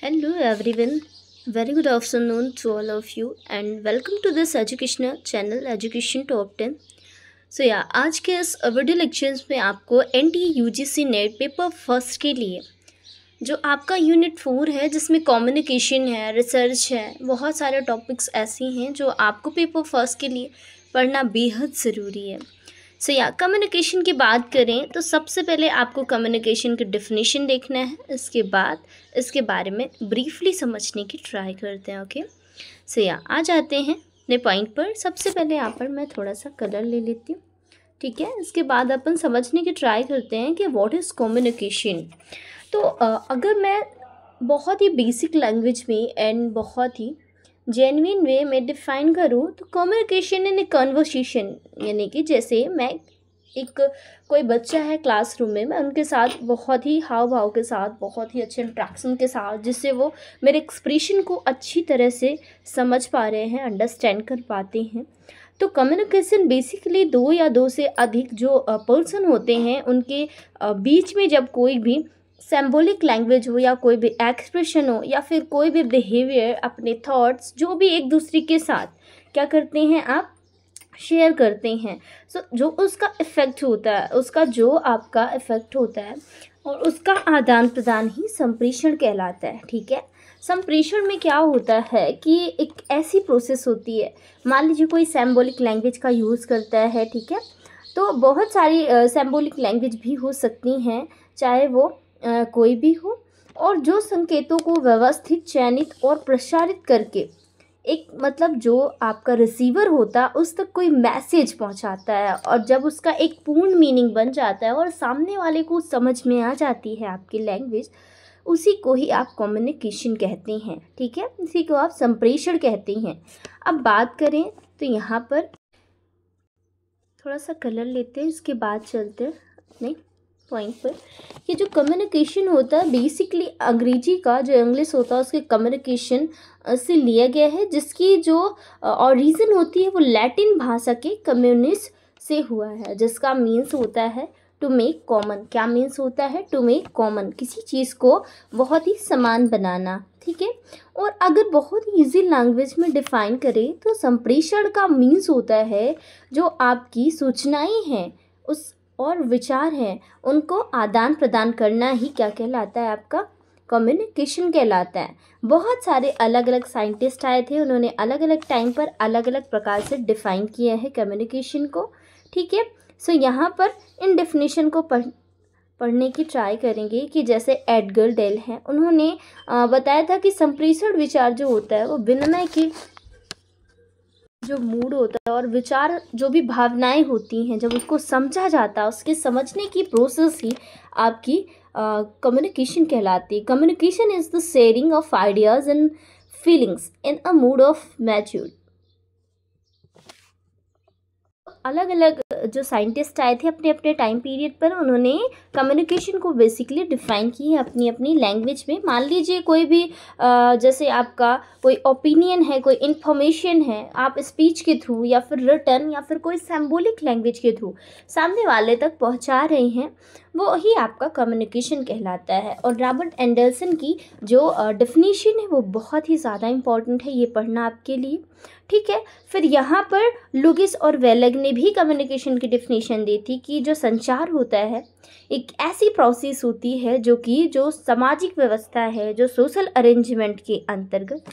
Hello everyone, very good afternoon to all of you and welcome to this educational channel Education Top 10. आज के इस video lectures में आपको NTA UGC net paper first के लिए जो आपका यूनिट 4 है जिसमें कम्युनिकेशन है, रिसर्च है, बहुत सारे टॉपिक्स ऐसे हैं जो आपको पेपर फर्स्ट के लिए पढ़ना बेहद ज़रूरी है। कम्युनिकेशन की बात करें तो सबसे पहले आपको कम्युनिकेशन की डेफिनेशन देखना है, इसके बाद इसके बारे में ब्रीफली समझने की ट्राई करते हैं। ओके, आ जाते हैं अपने पॉइंट पर। सबसे पहले यहाँ पर मैं थोड़ा सा कलर ले लेती हूँ, ठीक है। इसके बाद अपन समझने की ट्राई करते हैं कि व्हाट इज़ कम्युनिकेशन। तो अगर मैं बहुत ही बेसिक लैंग्वेज में एंड बहुत ही जेन्युइन वे में डिफ़ाइन करूँ तो कम्युनिकेशन इन ए कन्वर्सेशन, यानी कि जैसे मैं कोई बच्चा है क्लासरूम में, मैं उनके साथ बहुत ही हाव भाव के साथ, बहुत ही अच्छे इंट्रैक्शन के साथ, जिससे वो मेरे एक्सप्रेशन को अच्छी तरह से समझ पा रहे हैं, अंडरस्टैंड कर पाते हैं। तो कम्युनिकेशन बेसिकली दो या दो से अधिक जो पर्सन होते हैं उनके बीच में जब कोई भी सिंबॉलिक लैंग्वेज हो या कोई भी एक्सप्रेशन हो या फिर कोई भी बिहेवियर, अपने थॉट्स जो भी एक दूसरे के साथ क्या करते हैं आप शेयर करते हैं। जो उसका इफ़ेक्ट होता है, उसका जो आपका इफ़ेक्ट होता है और उसका आदान प्रदान ही संप्रेषण कहलाता है, ठीक है। संप्रेषण में क्या होता है कि एक ऐसी प्रोसेस होती है, मान लीजिए कोई सिंबॉलिक लैंग्वेज का यूज़ करता है, ठीक है। तो बहुत सारी सिंबॉलिक लैंग्वेज भी हो सकती हैं, चाहे वो कोई भी हो, और जो संकेतों को व्यवस्थित, चयनित और प्रसारित करके एक मतलब जो आपका रिसीवर होता है उस तक कोई मैसेज पहुंचाता है, और जब उसका एक पूर्ण मीनिंग बन जाता है और सामने वाले को समझ में आ जाती है आपकी लैंग्वेज, उसी को ही आप कम्युनिकेशन कहते हैं, ठीक है। इसी को आप संप्रेषण कहते हैं। अब बात करें तो यहाँ पर थोड़ा सा कलर लेते हैं, इसके बाद चलते हैं अपने पॉइंट पर। ये जो कम्युनिकेशन होता है बेसिकली अंग्रेजी का जो इंग्लिश होता है उसके कम्युनिकेशन से लिया गया है, जिसकी जो ओरिजिन होती है वो लैटिन भाषा के कम्युनिस से हुआ है, जिसका मीन्स होता है टू मेक कॉमन। क्या मीन्स होता है? टू मेक कॉमन, किसी चीज़ को बहुत ही समान बनाना, ठीक है। और अगर बहुत ही ईजी लैंग्वेज में डिफाइन करें तो संप्रेषण का मीन्स होता है जो आपकी सूचनाएं हैं उस और विचार हैं उनको आदान प्रदान करना ही क्या कहलाता है? आपका कम्युनिकेशन कहलाता है। बहुत सारे अलग अलग साइंटिस्ट आए थे, उन्होंने अलग अलग टाइम पर अलग अलग प्रकार से डिफ़ाइन किया है कम्युनिकेशन को, ठीक है। यहाँ पर इन डेफिनेशन को पढ़ने की ट्राई करेंगे कि जैसे एडगर डेल हैं, उन्होंने बताया था कि संप्रेषण विचार जो होता है वो विनिमय की जो मूड होता है और विचार जो भी भावनाएं होती हैं, जब उसको समझा जाता है, उसके समझने की प्रोसेस ही आपकी कम्युनिकेशन कहलाती है। Communication is the sharing of ideas and feelings in a mood off mature. अलग अलग जो साइंटिस्ट आए थे अपने अपने टाइम पीरियड पर, उन्होंने कम्युनिकेशन को बेसिकली डिफ़ाइन की है अपनी अपनी लैंग्वेज में। मान लीजिए कोई भी जैसे आपका कोई ओपिनियन है, कोई इन्फॉर्मेशन है, आप स्पीच के थ्रू या फिर रिटन या फिर कोई सिंबॉलिक लैंग्वेज के थ्रू सामने वाले तक पहुंचा रहे हैं, वो ही आपका कम्युनिकेशन कहलाता है। और रॉबर्ट एंडरसन की जो डेफिनेशन है वो बहुत ही ज़्यादा इम्पॉर्टेंट है, ये पढ़ना आपके लिए, ठीक है। फिर यहाँ पर लुगिस और वेलग ने भी कम्युनिकेशन की डेफिनेशन दी थी कि जो संचार होता है एक ऐसी प्रोसेस होती है जो सामाजिक व्यवस्था है, जो सोशल अरेंजमेंट के अंतर्गत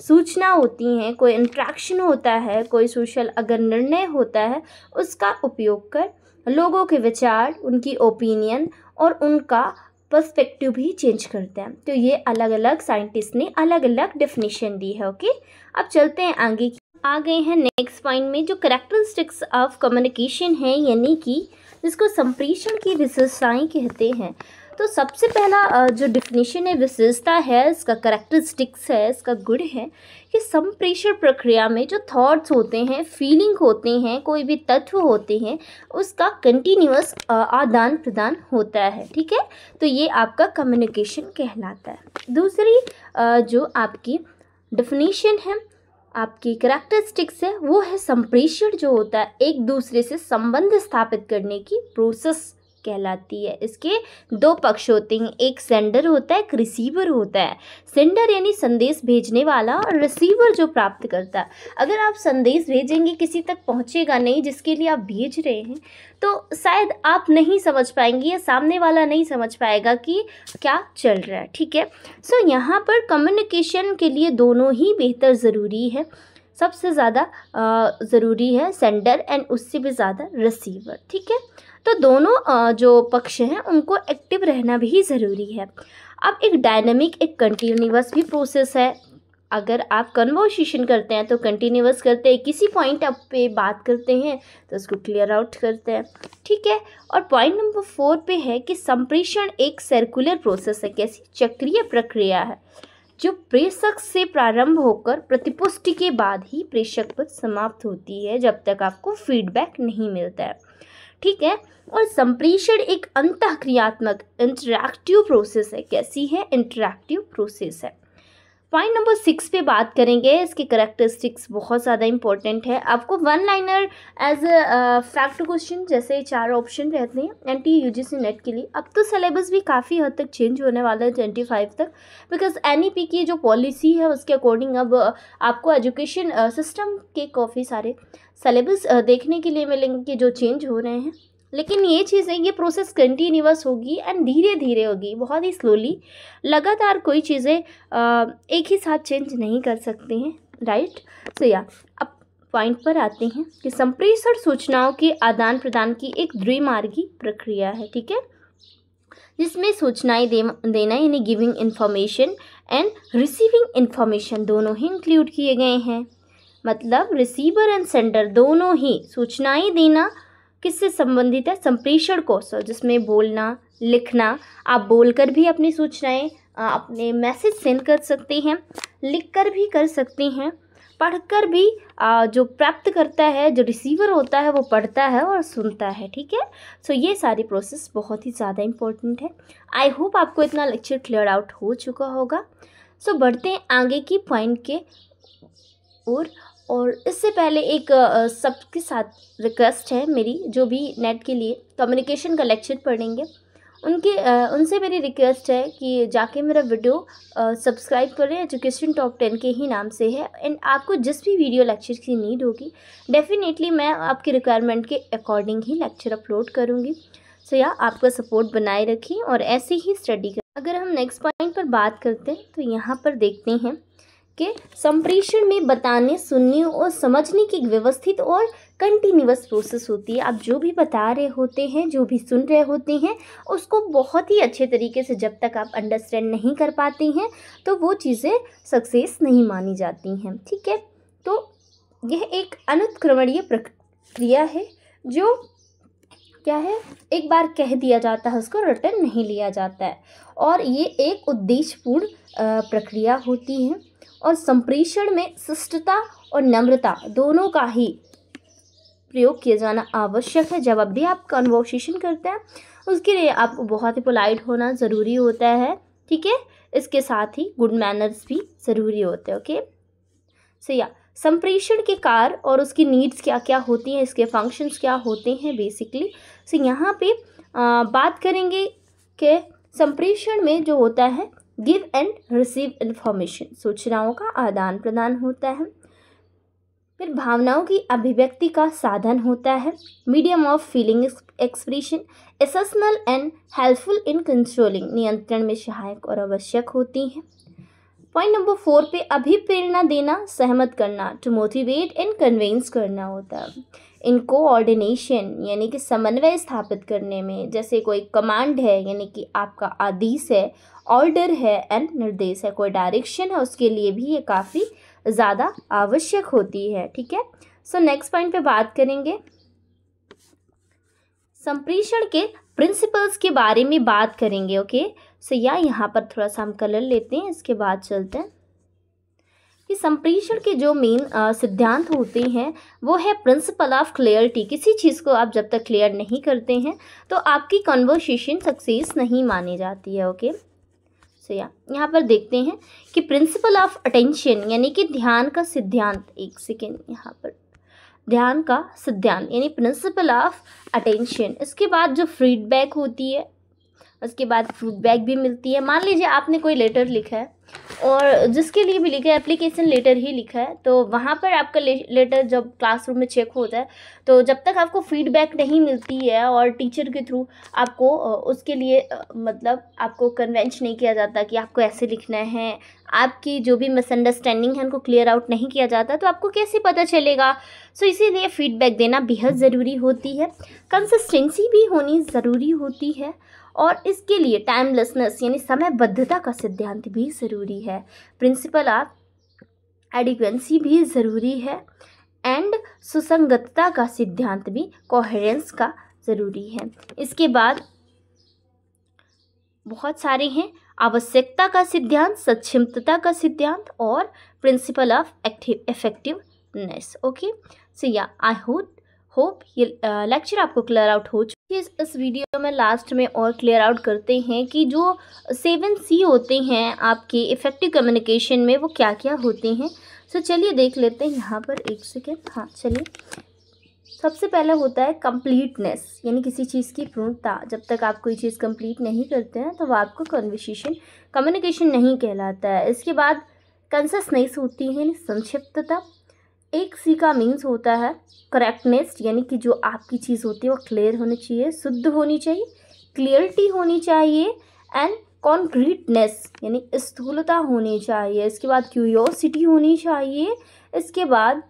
सूचना होती हैं, कोई इंट्रैक्शन होता है, कोई सोशल अगर निर्णय होता है, उसका उपयोग कर लोगों के विचार, उनकी ओपिनियन और उनका पर्सपेक्टिव भी चेंज करते हैं। तो ये अलग अलग साइंटिस्ट ने अलग अलग डेफिनेशन दी है, ओके। अब चलते हैं आगे। आ गए हैं नेक्स्ट पॉइंट में, जो कैरेक्टरिस्टिक्स ऑफ कम्युनिकेशन है, यानी कि जिसको संप्रेषण की विशेषताएं कहते हैं। तो सबसे पहला जो डिफिनेशन है, विशेषता है, इसका कैरेक्टरिस्टिक्स है, इसका गुण है कि संप्रेषण प्रक्रिया में जो थॉट्स होते हैं, फीलिंग होते हैं, कोई भी तत्व होते हैं, उसका कंटिन्यूअस आदान प्रदान होता है, ठीक है। तो ये आपका कम्युनिकेशन कहलाता है। दूसरी जो आपकी डिफिनेशन है, आपकी कैरेक्टरिस्टिक्स है, वो है संप्रेषण जो होता है एक दूसरे से संबंध स्थापित करने की प्रोसेस कहलाती है। इसके दो पक्ष होते हैं, एक सेंडर होता है, एक रिसीवर होता है। सेंडर यानी संदेश भेजने वाला और रिसीवर जो प्राप्त करता है। अगर आप संदेश भेजेंगे किसी तक पहुंचेगा नहीं जिसके लिए आप भेज रहे हैं, तो शायद आप नहीं समझ पाएंगे या सामने वाला नहीं समझ पाएगा कि क्या चल रहा है, ठीक है। सो यहाँ पर कम्युनिकेशन के लिए दोनों ही बेहतर ज़रूरी है। सबसे ज़्यादा ज़रूरी है सेंडर एंड उससे भी ज़्यादा रिसीवर, ठीक है। तो दोनों जो पक्ष हैं उनको एक्टिव रहना भी ज़रूरी है। अब एक डायनामिक, एक कंटिन्यूअस भी प्रोसेस है। अगर आप कन्वर्सेशन करते हैं तो कंटिन्यूअस करते हैं, किसी पॉइंट अप पे बात करते हैं तो उसको क्लियर आउट करते हैं, ठीक है। और पॉइंट नंबर 4 पे है कि संप्रेषण एक सर्कुलर प्रोसेस है। कैसी? चक्रीय प्रक्रिया है जो प्रेषक से प्रारंभ होकर प्रतिपुष्टि के बाद ही प्रेषक पर समाप्त होती है, जब तक आपको फीडबैक नहीं मिलता है, ठीक है। और संप्रेषण एक अंतःक्रियात्मक इंटरैक्टिव प्रोसेस है। कैसी है? इंटरैक्टिव प्रोसेस है। पॉइंट नंबर 6 पे बात करेंगे। इसके करेक्टरिस्टिक्स बहुत ज़्यादा इंपॉर्टेंट है। आपको one liner as fact question, जैसे 4 ऑप्शन रहते हैं एनटीए यूजीसी नेट के लिए। अब तो सिलेबस भी काफ़ी हद तक चेंज होने वाला है 25 तक, बिकॉज एनईपी की जो पॉलिसी है उसके अकॉर्डिंग अब आपको एजुकेशन सिस्टम के काफ़ी सारे सिलेबस देखने के लिए मिलेंगे कि जो चेंज हो रहे हैं। लेकिन ये चीज़ें, ये प्रोसेस कंटिन्यूअस होगी एंड धीरे धीरे होगी, बहुत ही स्लोली। लगातार कोई चीज़ें एक ही साथ चेंज नहीं कर सकते हैं, राइट। सो या अब पॉइंट पर आते हैं कि संप्रेषण सूचनाओं के आदान प्रदान की एक द्विमार्गी प्रक्रिया है, ठीक है, जिसमें सूचनाएं देना यानी giving information and receiving information दोनों ही इंक्लूड किए गए हैं। मतलब रिसीवर एंड सेंडर दोनों ही सूचनाएं देना किससे संबंधित है? संप्रेषण कौशल, जिसमें बोलना, लिखना। आप बोलकर भी अपनी सूचनाएं, अपने मैसेज सेंड कर सकते हैं, लिखकर भी कर सकते हैं, पढ़कर भी। जो प्राप्त करता है, जो रिसीवर होता है, वो पढ़ता है और सुनता है, ठीक है। सो ये सारी प्रोसेस बहुत ही ज़्यादा इंपॉर्टेंट है। आई होप आपको इतना लेक्चर क्लियर आउट हो चुका होगा। सो बढ़ते हैं आगे की पॉइंट के और इससे पहले एक सबके साथ रिक्वेस्ट है मेरी, जो भी नेट के लिए कम्युनिकेशन का लेक्चर पढ़ेंगे उनसे मेरी रिक्वेस्ट है कि जाके मेरा वीडियो सब्सक्राइब करें। एजुकेशन टॉप 10 के ही नाम से है एंड आपको जिस भी वीडियो लेक्चर की नीड होगी डेफिनेटली मैं आपकी रिक्वायरमेंट के अकॉर्डिंग ही लेक्चर अपलोड करूँगी। सो या आपका सपोर्ट बनाए रखिए और ऐसे ही स्टडी करें। अगर हम नेक्स्ट पॉइंट पर बात करते हैं तो यहाँ पर देखते हैं कि संप्रेषण में बताने, सुनने और समझने की एक व्यवस्थित और कंटिन्यूअस प्रोसेस होती है। आप जो भी बता रहे होते हैं, जो भी सुन रहे होते हैं, उसको बहुत ही अच्छे तरीके से जब तक आप अंडरस्टैंड नहीं कर पाते हैं तो वो चीज़ें सक्सेस नहीं मानी जाती हैं, ठीक है। तो यह एक अनुत्क्रमणीय प्रक्रिया है जो क्या है, एक बार कह दिया जाता है उसको रिटर्न नहीं लिया जाता है, और ये एक उद्देश्यपूर्ण प्रक्रिया होती है। और संप्रेषण में शिष्टता और नम्रता दोनों का ही प्रयोग किया जाना आवश्यक है। जब भी आप कन्वर्सेशन करते हैं उसके लिए आपको बहुत ही पोलाइट होना ज़रूरी होता है, ठीक है। इसके साथ ही गुड मैनर्स भी ज़रूरी होते हैं, ओके। सो या संप्रेषण के कार्य और उसकी नीड्स क्या क्या होती हैं, इसके फंक्शंस क्या होते हैं बेसिकली। सो यहाँ पे बात करेंगे कि संप्रेषण में जो होता है गिव एंड रिसीव इन्फॉर्मेशन, सूचनाओं का आदान प्रदान होता है। फिर भावनाओं की अभिव्यक्ति का साधन होता है। Medium of feeling expression, essential and helpful in controlling, नियंत्रण में सहायक और आवश्यक होती हैं। पॉइंट नंबर 4 पे अभिप्रेरणा देना, सहमत करना, टू मोटिवेट एंड कन्विंस करना होता है। इन कोऑर्डिनेशन यानी कि समन्वय स्थापित करने में, जैसे कोई कमांड है यानी कि आपका आदेश है, ऑर्डर है एंड निर्देश है, कोई डायरेक्शन है, उसके लिए भी ये काफ़ी ज़्यादा आवश्यक होती है, ठीक है। सो नेक्स्ट पॉइंट पे बात करेंगे संप्रेषण के प्रिंसिपल्स के बारे में बात करेंगे, ओके। सो यहाँ पर थोड़ा सा हम कलर लेते हैं, इसके बाद चलते हैं कि संप्रेषण के जो मेन सिद्धांत होते हैं वो है प्रिंसिपल ऑफ क्लियरिटी। किसी चीज़ को आप जब तक क्लियर नहीं करते हैं तो आपकी कन्वर्सेशन सक्सेस नहीं मानी जाती है, ओके। सो यहाँ पर देखते हैं कि प्रिंसिपल ऑफ अटेंशन यानी कि ध्यान का सिद्धांत, एक सेकेंड यहाँ पर, ध्यान का सिद्धांत यानी प्रिंसिपल ऑफ अटेंशन। इसके बाद जो फीडबैक होती है, उसके बाद फीडबैक भी मिलती है। मान लीजिए आपने कोई लेटर लिखा है और जिसके लिए भी लिखा है एप्लीकेशन लेटर ही लिखा है, तो वहाँ पर आपका लेटर जब क्लासरूम में चेक होता है, तो जब तक आपको फीडबैक नहीं मिलती है और टीचर के थ्रू आपको उसके लिए मतलब आपको कन्वेंस नहीं किया जाता कि आपको ऐसे लिखना है, आपकी जो भी मिसअंडरस्टैंडिंग है उनको क्लियर आउट नहीं किया जाता, तो आपको कैसे पता चलेगा। सो इसीलिए फीडबैक देना बेहद ज़रूरी होती है। कंसिस्टेंसी भी होनी ज़रूरी होती है और इसके लिए टाइमलेसनेस यानी समयबद्धता का सिद्धांत भी ज़रूरी है। प्रिंसिपल ऑफ एडिक्वेंसी भी ज़रूरी है एंड सुसंगतता का सिद्धांत भी, कोहेरेंस का ज़रूरी है। इसके बाद बहुत सारे हैं, आवश्यकता का सिद्धांत, सक्षमता का सिद्धांत और प्रिंसिपल ऑफ इफेक्टिवनेस। ओके, सो या आई होप ये लेक्चर आपको क्लियर आउट हो चुकी है। इस वीडियो में लास्ट में और क्लियर आउट करते हैं कि जो 7C होते हैं आपके इफ़ेक्टिव कम्युनिकेशन में वो क्या क्या होते हैं। सो चलिए देख लेते हैं यहाँ पर, एक सेकेंड। हाँ चलिए, सबसे पहले होता है कंप्लीटनेस यानी किसी चीज़ की पूर्णता। जब तक आप कोई चीज़ कंप्लीट नहीं करते हैं तो वो आपको कम्युनिकेशन नहीं कहलाता है। इसके बाद कंसिस्टेंस होती है यानी संक्षिप्तता। एक सी का मीन्स होता है करेक्टनेस यानी कि जो आपकी चीज़ होती है वो क्लियर होनी चाहिए, शुद्ध होनी चाहिए, क्लियरिटी होनी चाहिए एंड कॉन्क्रीटनेस यानी स्थूलता होनी चाहिए। इसके बाद क्यूरियोसिटी होनी चाहिए। इसके बाद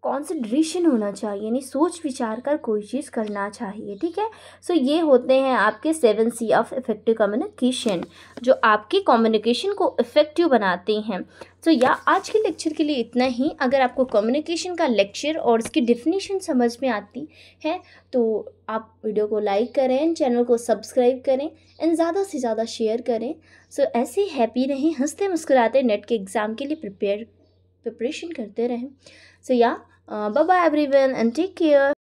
कॉन्सिडरेशन होना चाहिए यानी सोच विचार कर कोई चीज़ करना चाहिए। ठीक है, सो ये होते हैं आपके 7C ऑफ इफेक्टिव कम्युनिकेशन जो आपकी कम्युनिकेशन को इफ़ेक्टिव बनाते हैं। तो या आज के लेक्चर के लिए इतना ही। अगर आपको कम्युनिकेशन का लेक्चर और इसकी डेफिनेशन समझ में आती है तो आप वीडियो को लाइक करें, चैनल को सब्सक्राइब करें एंड ज़्यादा से ज़्यादा शेयर करें। सो ऐसे हैप्पी रहें, हंसते मुस्कुराते नेट के एग्ज़ाम के लिए प्रिपरेशन करते रहें। सो या bye bye everyone and take care.